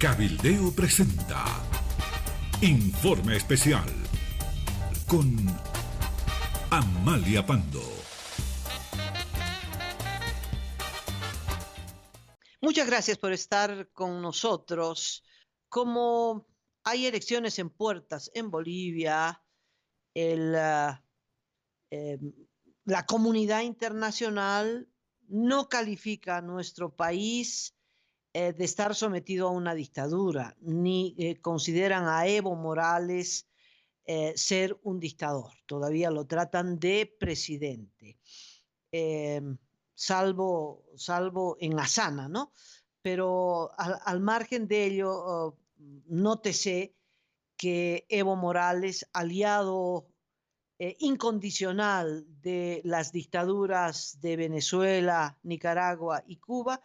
Cabildeo presenta Informe Especial con Amalia Pando. Muchas gracias por estar con nosotros. Como hay elecciones en puertas en Bolivia, el, ah, eh, la comunidad internacional no califica a nuestro país de estar sometido a una dictadura, ni consideran a Evo Morales ser un dictador. Todavía lo tratan de presidente, eh, salvo en Asana, ¿no? Pero al margen de ello, nótese que Evo Morales, aliado incondicional de las dictaduras de Venezuela, Nicaragua y Cuba,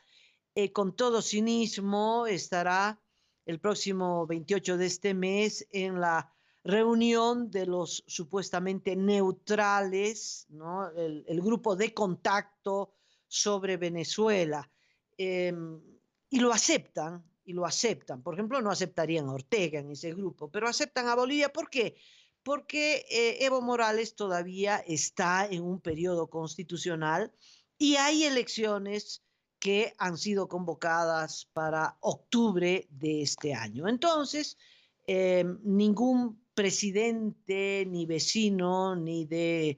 con todo cinismo estará el próximo 28 de este mes en la reunión de los supuestamente neutrales, ¿no? El grupo de contacto sobre Venezuela. Eh, y lo aceptan. Por ejemplo, no aceptarían a Ortega en ese grupo, pero aceptan a Bolivia. ¿Por qué? Porque Evo Morales todavía está en un periodo constitucional y hay elecciones que han sido convocadas para octubre de este año. Entonces, ningún presidente, ni vecino, ni de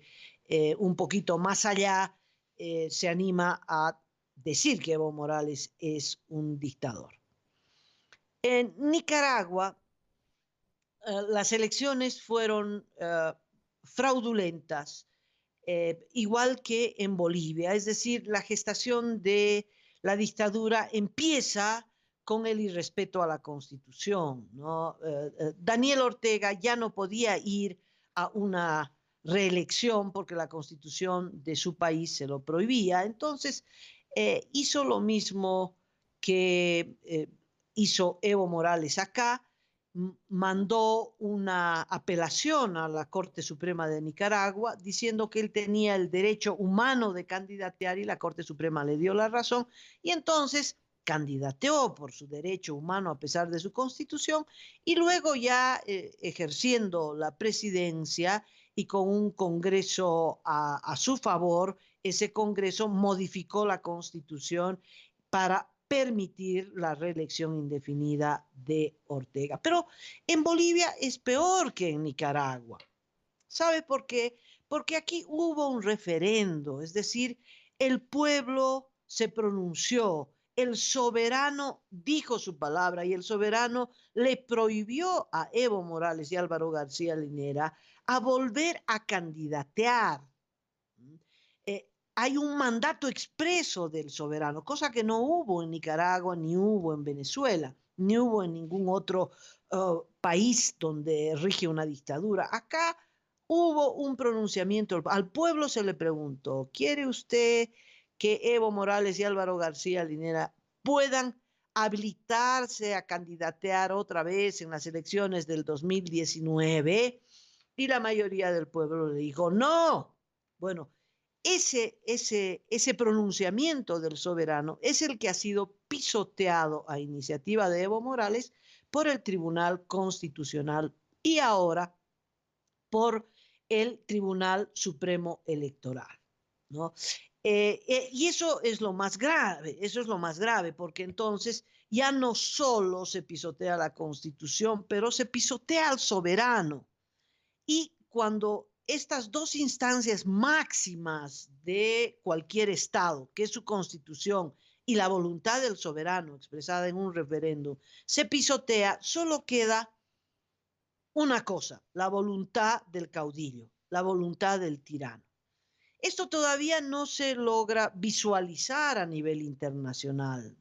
un poquito más allá, se anima a decir que Evo Morales es un dictador. En Nicaragua, las elecciones fueron fraudulentas, igual que en Bolivia, es decir, la gestación de la dictadura empieza con el irrespeto a la Constitución, ¿no? Daniel Ortega ya no podía ir a una reelección porque la Constitución de su país se lo prohibía, entonces hizo lo mismo que hizo Evo Morales acá, mandó una apelación a la Corte Suprema de Nicaragua diciendo que él tenía el derecho humano de candidatear y la Corte Suprema le dio la razón y entonces candidateó por su derecho humano a pesar de su constitución y luego ya ejerciendo la presidencia y con un Congreso a su favor, ese Congreso modificó la constitución para permitir la reelección indefinida de Ortega. Pero en Bolivia es peor que en Nicaragua. ¿Sabe por qué? Porque aquí hubo un referendo, es decir, el pueblo se pronunció, el soberano dijo su palabra y el soberano le prohibió a Evo Morales y Álvaro García Linera a volver a candidatear. Hay un mandato expreso del soberano, cosa que no hubo en Nicaragua, ni hubo en Venezuela, ni hubo en ningún otro país donde rige una dictadura. Acá hubo un pronunciamiento, al pueblo se le preguntó, ¿quiere usted que Evo Morales y Álvaro García Linera puedan habilitarse a candidatear otra vez en las elecciones del 2019? Y la mayoría del pueblo le dijo, no. Bueno, ese pronunciamiento del soberano es el que ha sido pisoteado a iniciativa de Evo Morales por el Tribunal Constitucional y ahora por el Tribunal Supremo Electoral, ¿no? Y eso es lo más grave, porque entonces ya no solo se pisotea la Constitución, pero se pisotea al soberano. Y cuando estas dos instancias máximas de cualquier Estado, que es su constitución y la voluntad del soberano expresada en un referéndum, se pisotea, solo queda una cosa, la voluntad del caudillo, la voluntad del tirano. Esto todavía no se logra visualizar a nivel internacional.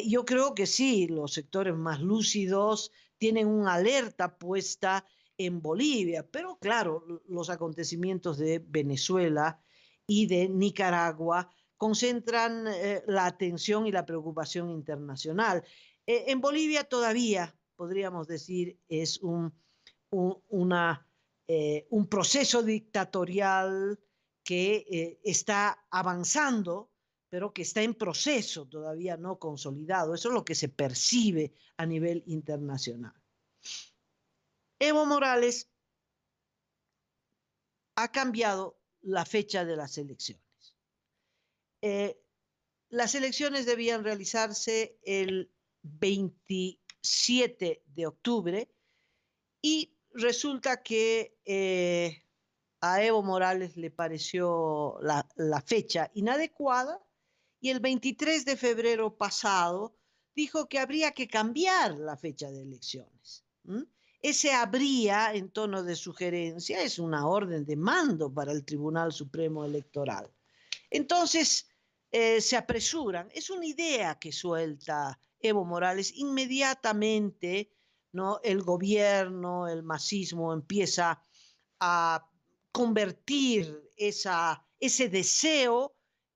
Yo creo que sí, los sectores más lúcidos tienen una alerta puesta en Bolivia, pero claro, los acontecimientos de Venezuela y de Nicaragua concentran la atención y la preocupación internacional. En Bolivia todavía, podríamos decir, es un proceso dictatorial que está avanzando, pero que está en proceso, todavía no consolidado. Eso es lo que se percibe a nivel internacional. Evo Morales ha cambiado la fecha de las elecciones. Las elecciones debían realizarse el 27 de octubre y resulta que a Evo Morales le pareció la fecha inadecuada y el 23 de febrero pasado dijo que habría que cambiar la fecha de elecciones. Ese habría, en tono de sugerencia, es una orden de mando para el Tribunal Supremo Electoral. Entonces, se apresuran. Es una idea que suelta Evo Morales. Inmediatamente, ¿no?, el gobierno, el masismo empieza a convertir ese deseo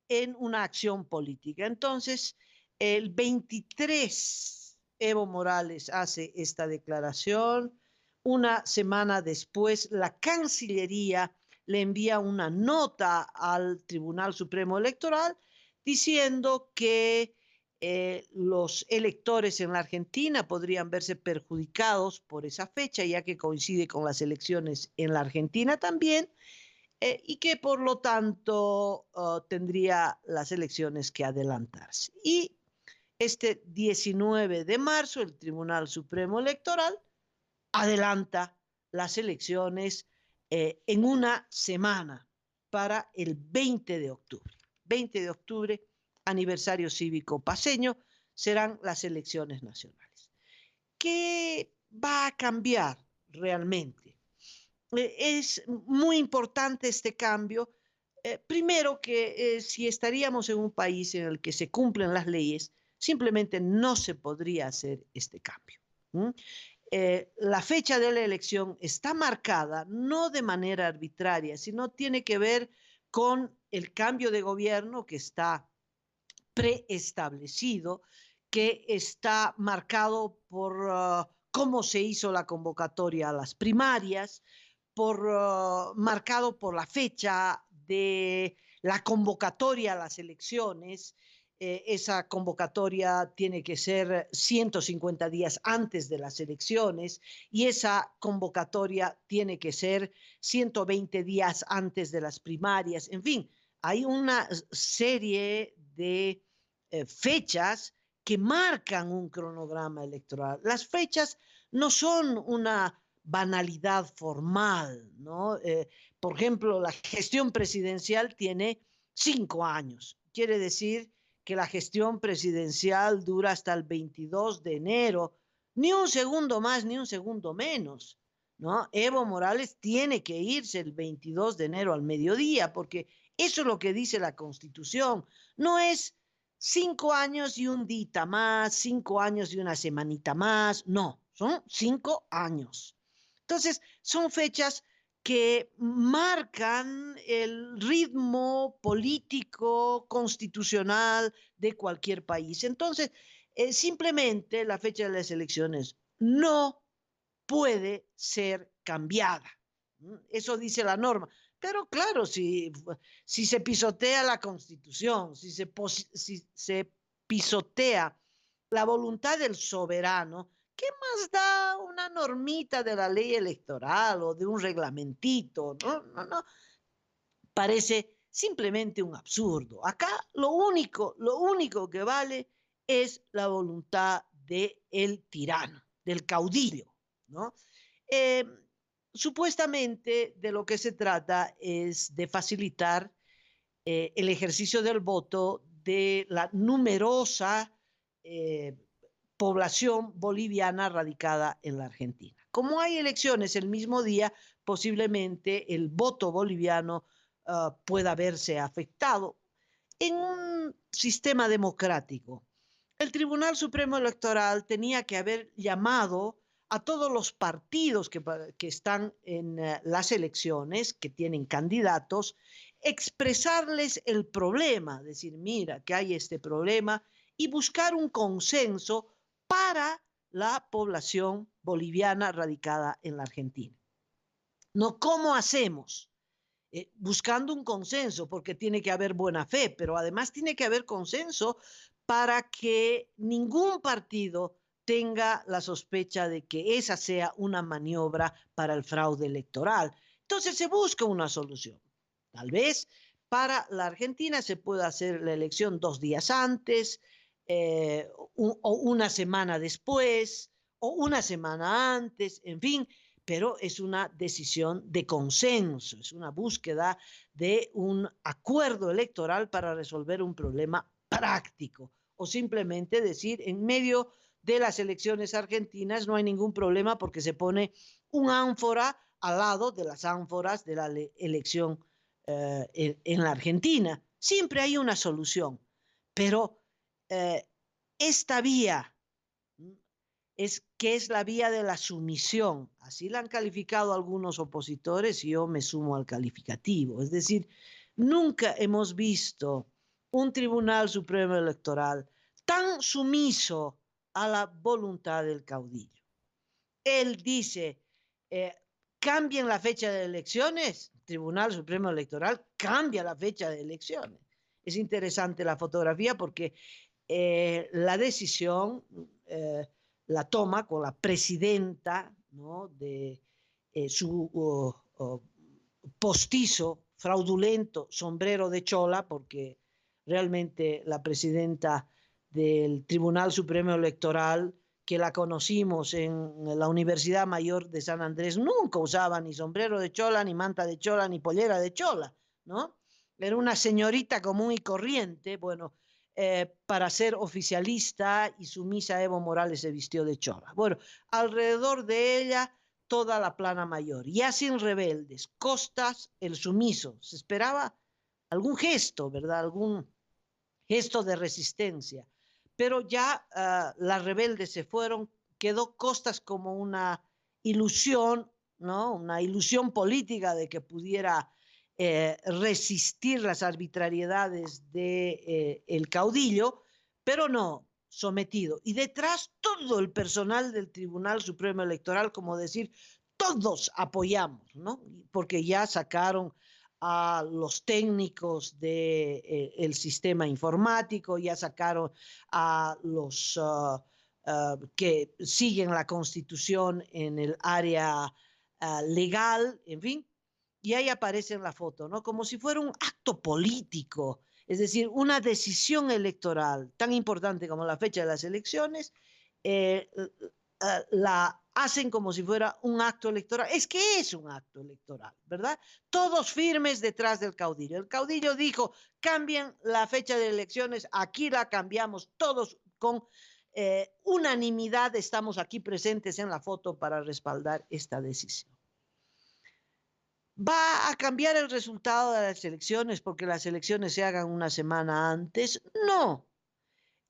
en una acción política. Entonces, el 23, Evo Morales hace esta declaración. Una semana después, la Cancillería le envía una nota al Tribunal Supremo Electoral diciendo que los electores en la Argentina podrían verse perjudicados por esa fecha, ya que coincide con las elecciones en la Argentina también, y que por lo tanto tendría las elecciones que adelantarse. Y este 19 de marzo el Tribunal Supremo Electoral adelanta las elecciones en una semana para el 20 de octubre. 20 de octubre, aniversario cívico paceño, serán las elecciones nacionales. ¿Qué va a cambiar realmente? Es muy importante este cambio. Primero que si estaríamos en un país en el que se cumplen las leyes, simplemente no se podría hacer este cambio. La fecha de la elección está marcada no de manera arbitraria, sino tiene que ver con el cambio de gobierno que está preestablecido, que está marcado por cómo se hizo la convocatoria a las primarias, marcado por la fecha de la convocatoria a las elecciones. Esa convocatoria tiene que ser 150 días antes de las elecciones y esa convocatoria tiene que ser 120 días antes de las primarias. En fin, hay una serie de fechas que marcan un cronograma electoral. Las fechas no son una banalidad formal, ¿no? Por ejemplo, la gestión presidencial tiene 5 años. Quiere decir que la gestión presidencial dura hasta el 22 de enero, ni un segundo más, ni un segundo menos, ¿no? Evo Morales tiene que irse el 22 de enero al mediodía, porque eso es lo que dice la Constitución. No es 5 años y un día más, 5 años y una semanita más, no, son 5 años. Entonces, son fechas que marcan el ritmo político, constitucional de cualquier país. Entonces, simplemente la fecha de las elecciones no puede ser cambiada. Eso dice la norma. Pero claro, si se pisotea la Constitución, si se pisotea la voluntad del soberano, ¿qué más da una normita de la ley electoral o de un reglamentito? No. Parece simplemente un absurdo. Acá lo único que vale es la voluntad del tirano, del caudillo, ¿no? Supuestamente de lo que se trata es de facilitar el ejercicio del voto de la numerosa población boliviana radicada en la Argentina. Como hay elecciones el mismo día, posiblemente el voto boliviano pueda verse afectado. En un sistema democrático, el Tribunal Supremo Electoral tenía que haber llamado a todos los partidos que están en las elecciones, que tienen candidatos, expresarles el problema, decir, mira, que hay este problema, y buscar un consenso para la población boliviana radicada en la Argentina. No, ¿cómo hacemos? buscando un consenso, porque tiene que haber buena fe, pero además tiene que haber consenso para que ningún partido tenga la sospecha de que esa sea una maniobra para el fraude electoral. Entonces se busca una solución. Tal vez para la Argentina se pueda hacer la elección 2 días antes, o una semana después, o una semana antes, en fin, pero es una decisión de consenso, es una búsqueda de un acuerdo electoral para resolver un problema práctico, o simplemente decir, en medio de las elecciones argentinas no hay ningún problema porque se pone un ánfora al lado de las ánforas de la elección en la Argentina. Siempre hay una solución, pero esta vía es la vía de la sumisión. Así la han calificado algunos opositores y yo me sumo al calificativo. Es decir, nunca hemos visto un Tribunal Supremo Electoral tan sumiso a la voluntad del caudillo. Él dice, cambien la fecha de elecciones, Tribunal Supremo Electoral cambia la fecha de elecciones. Es interesante la fotografía porque la decisión la toma con la presidenta, ¿no?, de su postizo, fraudulento sombrero de chola, porque realmente la presidenta del Tribunal Supremo Electoral, que la conocimos en la Universidad Mayor de San Andrés, nunca usaba ni sombrero de chola, ni manta de chola, ni pollera de chola, ¿no? Era una señorita común y corriente. Bueno, para ser oficialista y sumisa, Evo Morales se vistió de chola. Bueno, alrededor de ella toda la plana mayor, ya sin rebeldes, Costas el sumiso. Se esperaba algún gesto, ¿verdad? Algún gesto de resistencia, pero ya las rebeldes se fueron, quedó Costas como una ilusión, ¿no? Una ilusión política de que pudiera resistir las arbitrariedades del caudillo, pero no, sometido. Y detrás todo el personal del Tribunal Supremo Electoral, como decir, todos apoyamos, ¿no? Porque ya sacaron a los técnicos del sistema informático, ya sacaron a los que siguen la Constitución en el área legal, en fin, y ahí aparece en la foto, ¿no? Como si fuera un acto político, es decir, una decisión electoral tan importante como la fecha de las elecciones, la hacen como si fuera un acto electoral. Es que es un acto electoral, ¿verdad? Todos firmes detrás del caudillo. El caudillo dijo, cambien la fecha de elecciones, aquí la cambiamos, todos con unanimidad estamos aquí presentes en la foto para respaldar esta decisión. ¿Va a cambiar el resultado de las elecciones porque las elecciones se hagan una semana antes? No.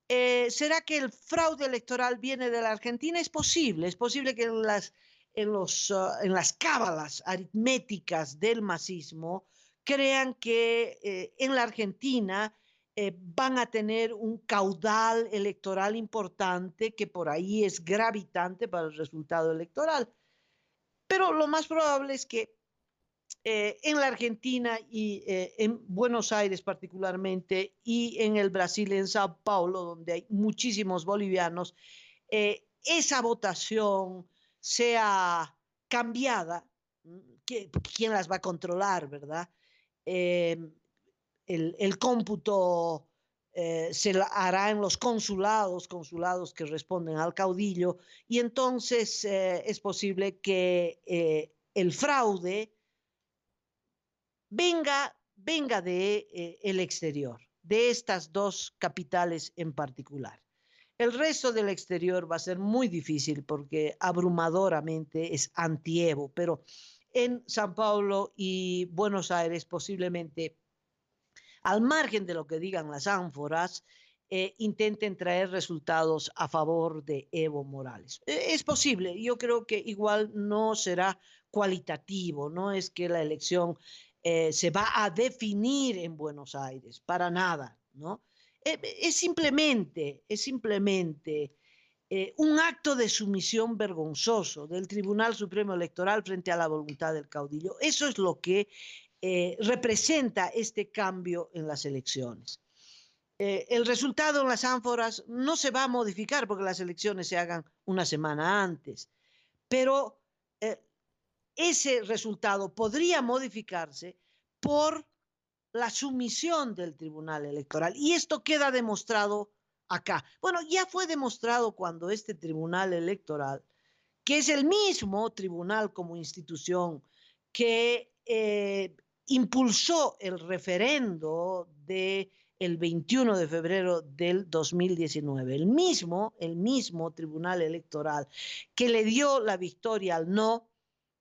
¿Será que el fraude electoral viene de la Argentina? Es posible que en las cábalas aritméticas del masismo crean que en la Argentina van a tener un caudal electoral importante que por ahí es gravitante para el resultado electoral. Pero lo más probable es que en la Argentina y en Buenos Aires particularmente, y en el Brasil, en Sao Paulo, donde hay muchísimos bolivianos, esa votación sea cambiada. ¿Quién las va a controlar, verdad? El cómputo se hará en los consulados que responden al caudillo, y entonces es posible que el fraude venga de el exterior, de estas dos capitales en particular. El resto del exterior va a ser muy difícil porque abrumadoramente es anti-Evo, pero en San Paulo y Buenos Aires posiblemente, al margen de lo que digan las ánforas, intenten traer resultados a favor de Evo Morales. Es posible, yo creo que igual no será cualitativo, no es que la elección se va a definir en Buenos Aires, para nada, ¿no? Es simplemente un acto de sumisión vergonzoso del Tribunal Supremo Electoral frente a la voluntad del caudillo. Eso es lo que representa este cambio en las elecciones. El resultado en las ánforas no se va a modificar porque las elecciones se hagan una semana antes, pero ese resultado podría modificarse por la sumisión del Tribunal Electoral. Y esto queda demostrado acá. Bueno, ya fue demostrado cuando este Tribunal Electoral, que es el mismo tribunal como institución que impulsó el referendo de el 21 de febrero del 2019, el mismo Tribunal Electoral que le dio la victoria al no,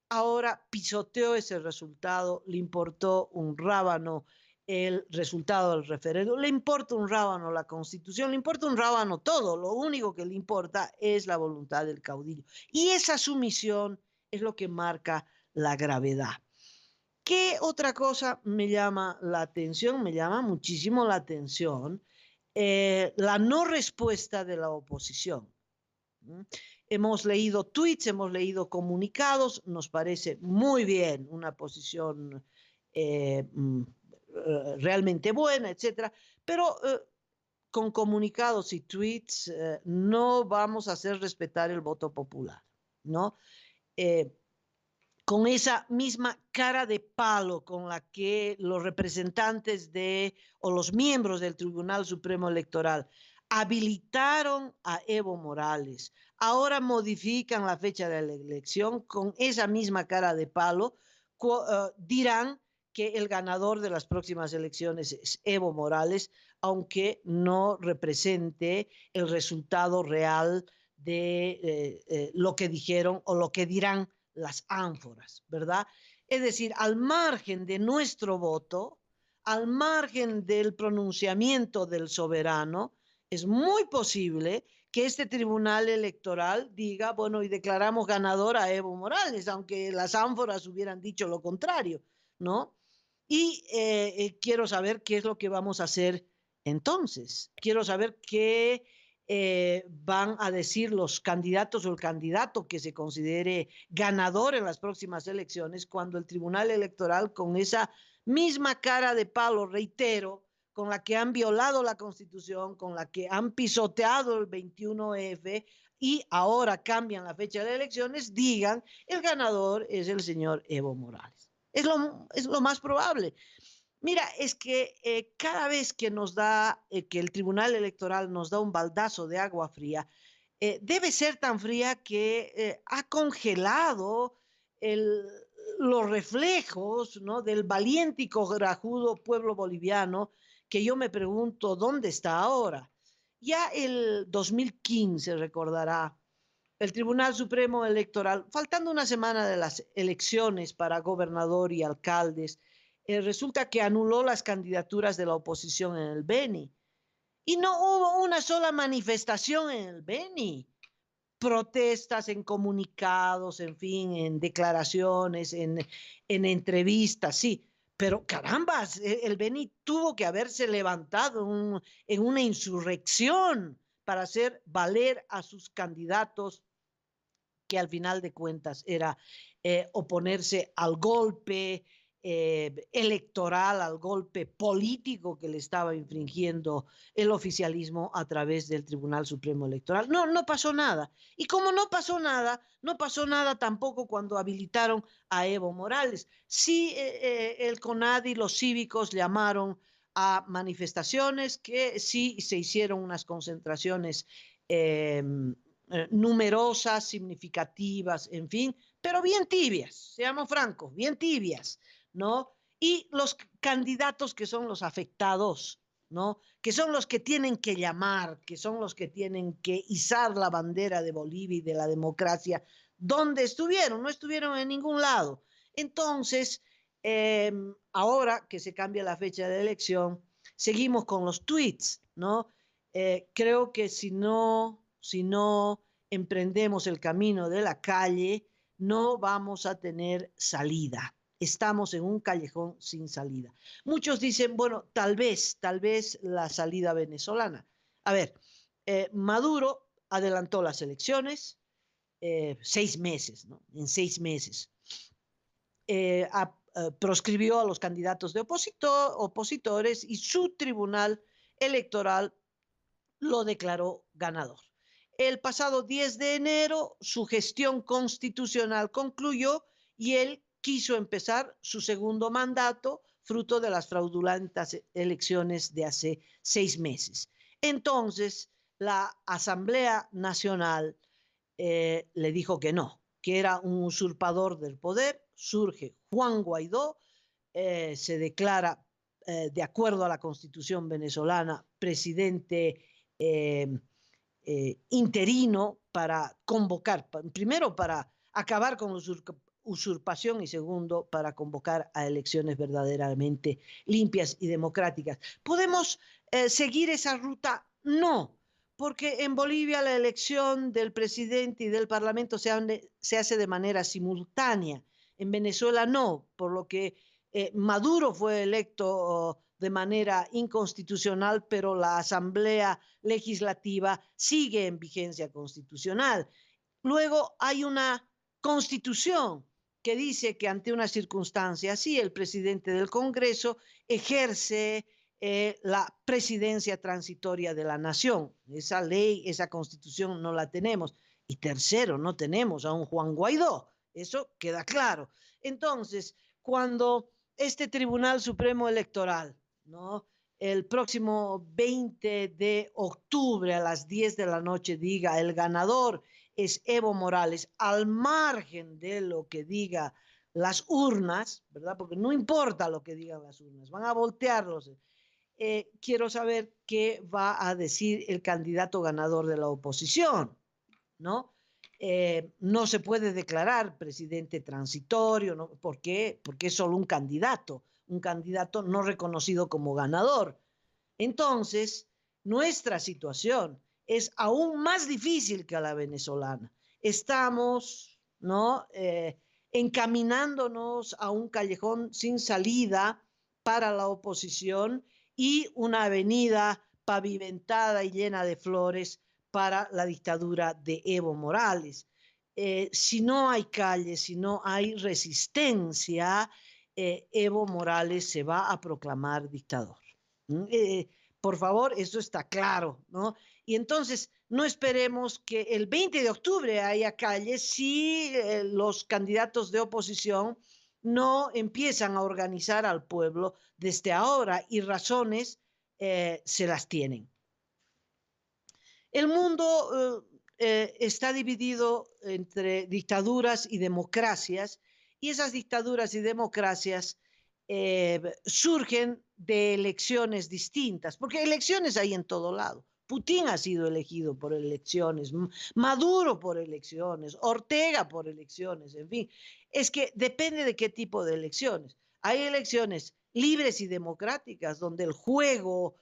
ahora pisoteó ese resultado, le importó un rábano el resultado del referéndum, le importa un rábano la Constitución, le importa un rábano todo, lo único que le importa es la voluntad del caudillo. Y esa sumisión es lo que marca la gravedad. ¿Qué otra cosa me llama la atención? Me llama muchísimo la atención la no respuesta de la oposición. Hemos leído tweets, hemos leído comunicados, nos parece muy bien, una posición realmente buena, etcétera, pero con comunicados y tweets no vamos a hacer respetar el voto popular, ¿no? Con esa misma cara de palo con la que los representantes o los miembros del Tribunal Supremo Electoral habilitaron a Evo Morales, ahora modifican la fecha de la elección, con esa misma cara de palo, dirán que el ganador de las próximas elecciones es Evo Morales, aunque no represente el resultado real de lo que dijeron o lo que dirán las ánforas, ¿verdad? Es decir, al margen de nuestro voto, al margen del pronunciamiento del soberano, es muy posible que este tribunal electoral diga, bueno, y declaramos ganador a Evo Morales, aunque las ánforas hubieran dicho lo contrario, ¿no? Y quiero saber qué es lo que vamos a hacer entonces. Quiero saber qué van a decir los candidatos o el candidato que se considere ganador en las próximas elecciones cuando el Tribunal Electoral, con esa misma cara de palo, reitero, con la que han violado la Constitución, con la que han pisoteado el 21F y ahora cambian la fecha de elecciones, digan el ganador es el señor Evo Morales. Es lo más probable. Mira, es que cada vez que que el Tribunal Electoral nos da un baldazo de agua fría, debe ser tan fría que ha congelado el, los reflejos, ¿no?, del valiente y corajudo pueblo boliviano, que yo me pregunto dónde está ahora. Ya el 2015, recordará, el Tribunal Supremo Electoral, faltando una semana de las elecciones para gobernador y alcaldes, resulta que anuló las candidaturas de la oposición en el Beni. Y no hubo una sola manifestación en el Beni. Protestas en comunicados, en fin, en declaraciones, en entrevistas, sí. Pero caramba, el Beni tuvo que haberse levantado en una insurrección para hacer valer a sus candidatos, que al final de cuentas era oponerse al golpe electoral, al golpe político que le estaba infringiendo el oficialismo a través del Tribunal Supremo Electoral. No, no pasó nada. Y como no pasó nada, no pasó nada tampoco cuando habilitaron a Evo Morales. Sí, el CONADI y los cívicos llamaron a manifestaciones, que sí se hicieron unas concentraciones numerosas, significativas, en fin, pero bien tibias, seamos francos, bien tibias, ¿no? Y los candidatos que son los afectados, ¿no?, que son los que tienen que llamar, que son los que tienen que izar la bandera de Bolivia y de la democracia, ¿dónde estuvieron? No estuvieron en ningún lado. Entonces, ahora que se cambia la fecha de elección, seguimos con los tweets, ¿no? Creo que si no emprendemos el camino de la calle, no vamos a tener salida. Estamos en un callejón sin salida. Muchos dicen, bueno, tal vez la salida venezolana. A ver, Maduro adelantó las elecciones 6 meses, ¿no? En 6 meses. proscribió a los candidatos de opositores y su tribunal electoral lo declaró ganador. El pasado 10 de enero su gestión constitucional concluyó y él quiso empezar su segundo mandato, fruto de las fraudulentas elecciones de hace 6 meses. Entonces, la Asamblea Nacional le dijo que no, que era un usurpador del poder. Surge Juan Guaidó, se declara, de acuerdo a la Constitución venezolana, presidente interino para convocar, primero para acabar con la usurpación y segundo para convocar a elecciones verdaderamente limpias y democráticas. ¿Podemos seguir esa ruta? No, porque en Bolivia la elección del presidente y del parlamento se hace de manera simultánea. En Venezuela no, por lo que Maduro fue electo de manera inconstitucional, pero la Asamblea Legislativa sigue en vigencia constitucional. Luego hay una constitución que dice que ante una circunstancia así, el presidente del Congreso ejerce la presidencia transitoria de la nación. Esa ley, esa constitución no la tenemos. Y tercero, no tenemos a un Juan Guaidó. Eso queda claro. Entonces, cuando este Tribunal Supremo Electoral, ¿no?, el próximo 20 de octubre a las 10 de la noche diga el ganador es Evo Morales, al margen de lo que diga las urnas, ¿verdad? Porque no importa lo que digan las urnas, van a voltearlos. Quiero saber qué va a decir el candidato ganador de la oposición, ¿no? No se puede declarar presidente transitorio, ¿no? ¿Por qué? Porque es solo un candidato no reconocido como ganador. Entonces, nuestra situación es aún más difícil que la venezolana. Estamos, ¿no?, encaminándonos a un callejón sin salida para la oposición y una avenida pavimentada y llena de flores para la dictadura de Evo Morales. Si no hay calles, si no hay resistencia, Evo Morales se va a proclamar dictador. Por favor, eso está claro, ¿no? Y entonces no esperemos que el 20 de octubre haya calles si los candidatos de oposición no empiezan a organizar al pueblo desde ahora, y razones se las tienen. El mundo está dividido entre dictaduras y democracias, y esas dictaduras y democracias surgen de elecciones distintas, porque elecciones hay en todo lado. Putin ha sido elegido por elecciones, Maduro por elecciones, Ortega por elecciones, en fin. Es que depende de qué tipo de elecciones. Hay elecciones libres y democráticas donde el juego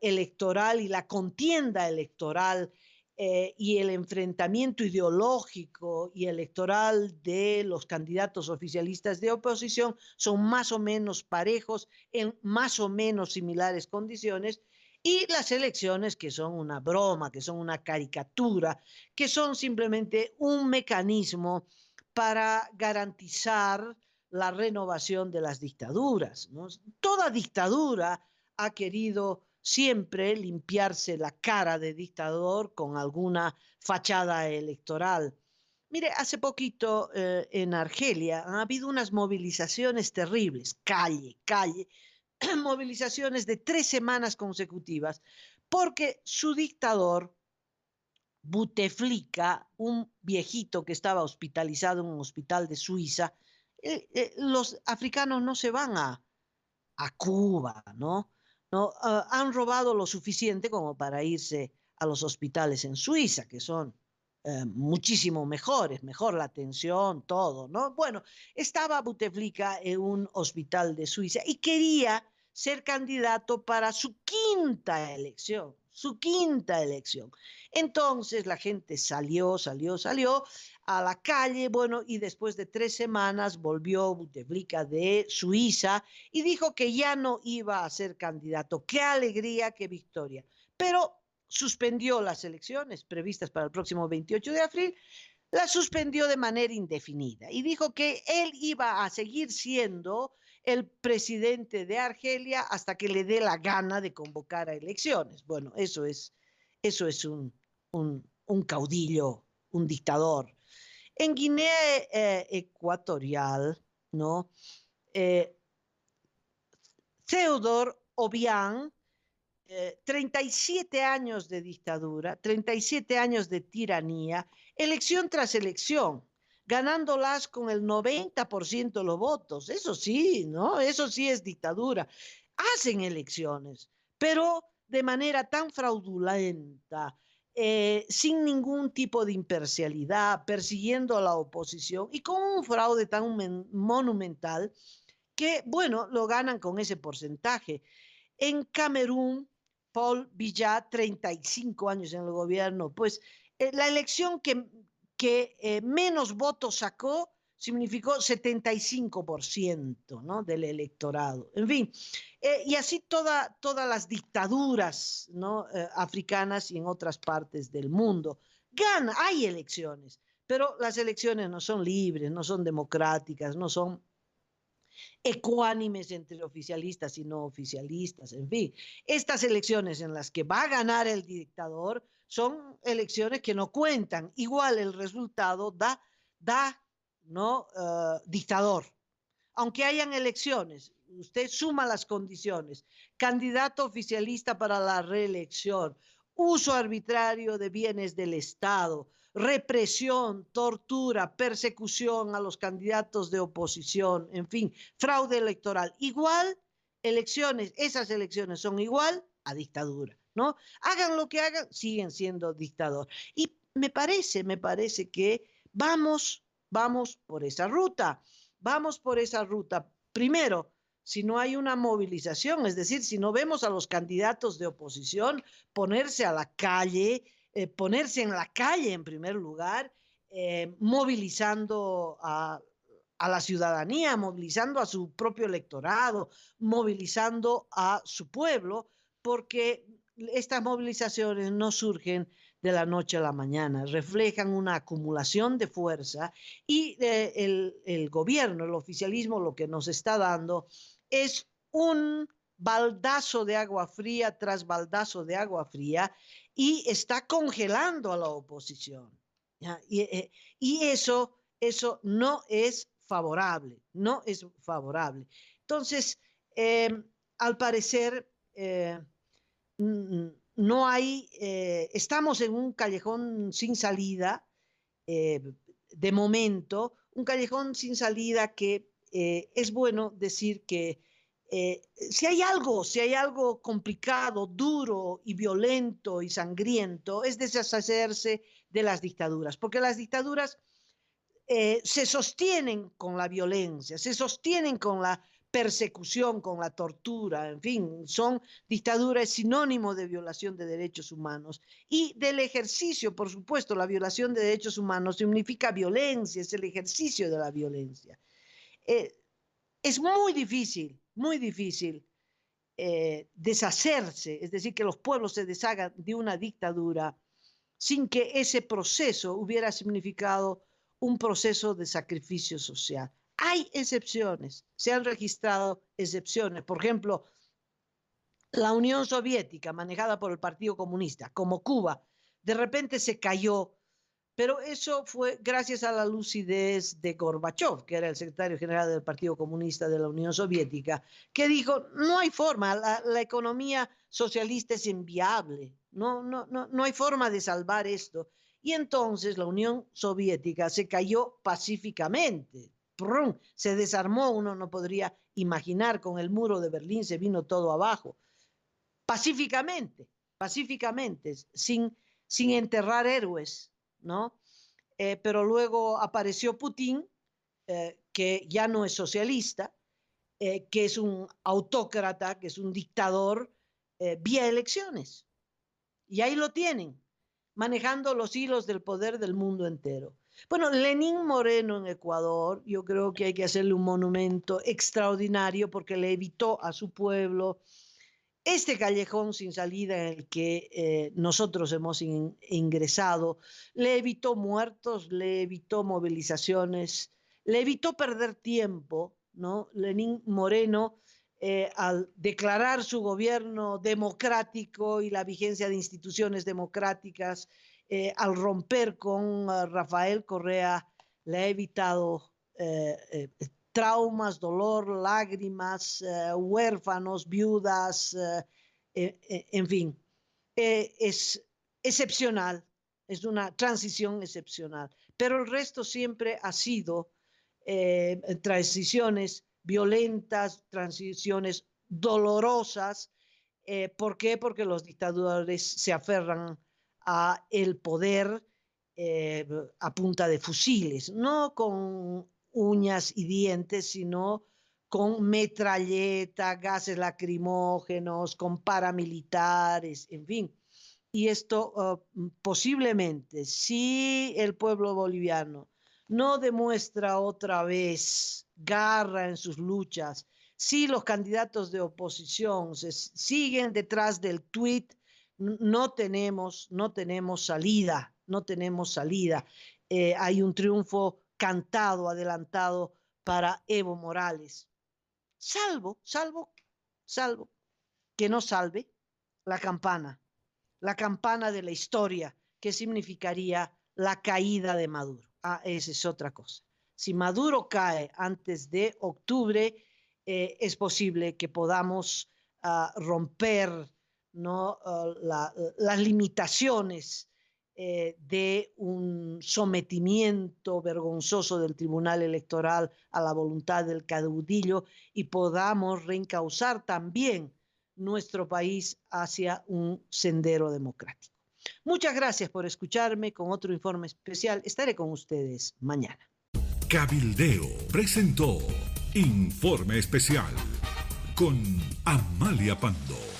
electoral y la contienda electoral y el enfrentamiento ideológico y electoral de los candidatos oficialistas de oposición son más o menos parejos, en más o menos similares condiciones, y las elecciones que son una broma, que son una caricatura, que son simplemente un mecanismo para garantizar la renovación de las dictaduras, ¿no? Toda dictadura ha querido siempre limpiarse la cara de dictador con alguna fachada electoral. Mire, hace poquito en Argelia han habido unas movilizaciones terribles, calle, movilizaciones de 3 semanas consecutivas, porque su dictador, Buteflika, un viejito que estaba hospitalizado en un hospital de Suiza, los africanos no se van a Cuba, ¿no? No, han robado lo suficiente como para irse a los hospitales en Suiza, que son muchísimo mejores, mejor la atención, todo, ¿no? Bueno, estaba Buteflika en un hospital de Suiza y quería ser candidato para su quinta elección. Entonces la gente salió a la calle, bueno, y después de 3 semanas volvió Buteflika de Suiza y dijo que ya no iba a ser candidato. ¡Qué alegría, qué victoria! Pero suspendió las elecciones previstas para el próximo 28 de abril, la suspendió de manera indefinida y dijo que él iba a seguir siendo el presidente de Argelia hasta que le dé la gana de convocar a elecciones. Bueno, eso es un caudillo, un dictador. En Guinea Ecuatorial, ¿no? Eh, Theodore Obiang, 37 años de dictadura, 37 años de tiranía, elección tras elección, ganándolas con el 90% de los votos. Eso sí, ¿no? Eso sí es dictadura. Hacen elecciones, pero de manera tan fraudulenta, sin ningún tipo de imparcialidad, persiguiendo a la oposición y con un fraude tan monumental que, bueno, lo ganan con ese porcentaje. En Camerún, Paul Biya, 35 años en el gobierno, pues la elección que menos votos sacó significó 75%, ¿no? Del electorado. En fin, y así todas las dictaduras, ¿no? Africanas y en otras partes del mundo. Hay elecciones, pero las elecciones no son libres, no son democráticas, no son ecuánimes entre oficialistas y no oficialistas, en fin. Estas elecciones en las que va a ganar el dictador son elecciones que no cuentan. Igual el resultado da ¿no? Dictador. Aunque hayan elecciones, usted suma las condiciones. Candidato oficialista para la reelección, uso arbitrario de bienes del Estado, represión, tortura, persecución a los candidatos de oposición, en fin, fraude electoral. Igual, esas elecciones son igual a dictadura, ¿no? Hagan lo que hagan, siguen siendo dictador. Y me parece que vamos por esa ruta. Vamos por esa ruta. Primero, si no hay una movilización, es decir, si no vemos a los candidatos de oposición ponerse en la calle en primer lugar, movilizando a la ciudadanía, movilizando a su propio electorado, movilizando a su pueblo, porque estas movilizaciones no surgen de la noche a la mañana, reflejan una acumulación de fuerza y el gobierno, el oficialismo, lo que nos está dando es un baldazo de agua fría tras baldazo de agua fría y está congelando a la oposición. ¿Ya? Y eso no es favorable, no es favorable. Entonces, al parecer, no hay, estamos en un callejón sin salida, eh, de momento, un callejón sin salida que es bueno decir que si hay algo complicado, duro y violento y sangriento, es deshacerse de las dictaduras, porque las dictaduras se sostienen con la violencia, se sostienen con la persecución, con la tortura, en fin, son dictaduras sinónimo de violación de derechos humanos y del ejercicio, por supuesto, la violación de derechos humanos significa violencia, es el ejercicio de la violencia. Eh, es muy difícil deshacerse, es decir, que los pueblos se deshagan de una dictadura sin que ese proceso hubiera significado un proceso de sacrificio social. Hay excepciones, se han registrado excepciones. Por ejemplo, la Unión Soviética, manejada por el Partido Comunista, como Cuba, de repente se cayó, pero eso fue gracias a la lucidez de Gorbachev, que era el secretario general del Partido Comunista de la Unión Soviética, que dijo, no hay forma, la economía socialista es inviable, no hay forma de salvar esto. Y entonces la Unión Soviética se cayó pacíficamente. ¡Prum! Se desarmó, uno no podría imaginar, con el muro de Berlín se vino todo abajo. Pacíficamente, sin enterrar héroes, ¿no? Pero luego apareció Putin, que ya no es socialista, que es un autócrata, que es un dictador, vía elecciones. Y ahí lo tienen, manejando los hilos del poder del mundo entero. Bueno, Lenín Moreno en Ecuador, yo creo que hay que hacerle un monumento extraordinario porque le evitó a su pueblo este callejón sin salida en el que nosotros hemos ingresado le evitó muertos, le evitó movilizaciones, le evitó perder tiempo, ¿no? Lenín Moreno, al declarar su gobierno democrático y la vigencia de instituciones democráticas, al romper con Rafael Correa, le ha evitado traumas, dolor, lágrimas, huérfanos, viudas, en fin, es excepcional, es una transición excepcional, pero el resto siempre ha sido transiciones violentas, transiciones dolorosas. ¿Por qué? Porque los dictadores se aferran a el poder a punta de fusiles, no con uñas y dientes, sino con metralleta, gases lacrimógenos, con paramilitares, en fin. Y esto posiblemente, si el pueblo boliviano no demuestra otra vez garra en sus luchas, si los candidatos de oposición siguen detrás del tuit, no tenemos salida, no tenemos salida. Hay un triunfo cantado, adelantado para Evo Morales, salvo que no salve la campana de la historia, que significaría la caída de Maduro. Esa es otra cosa. Si Maduro cae antes de octubre, es posible que podamos romper, ¿no? Las limitaciones de un sometimiento vergonzoso del Tribunal Electoral a la voluntad del caudillo y podamos reencauzar también nuestro país hacia un sendero democrático. Muchas gracias por escucharme con otro informe especial. Estaré con ustedes mañana. Cabildeo presentó Informe Especial con Amalia Pando.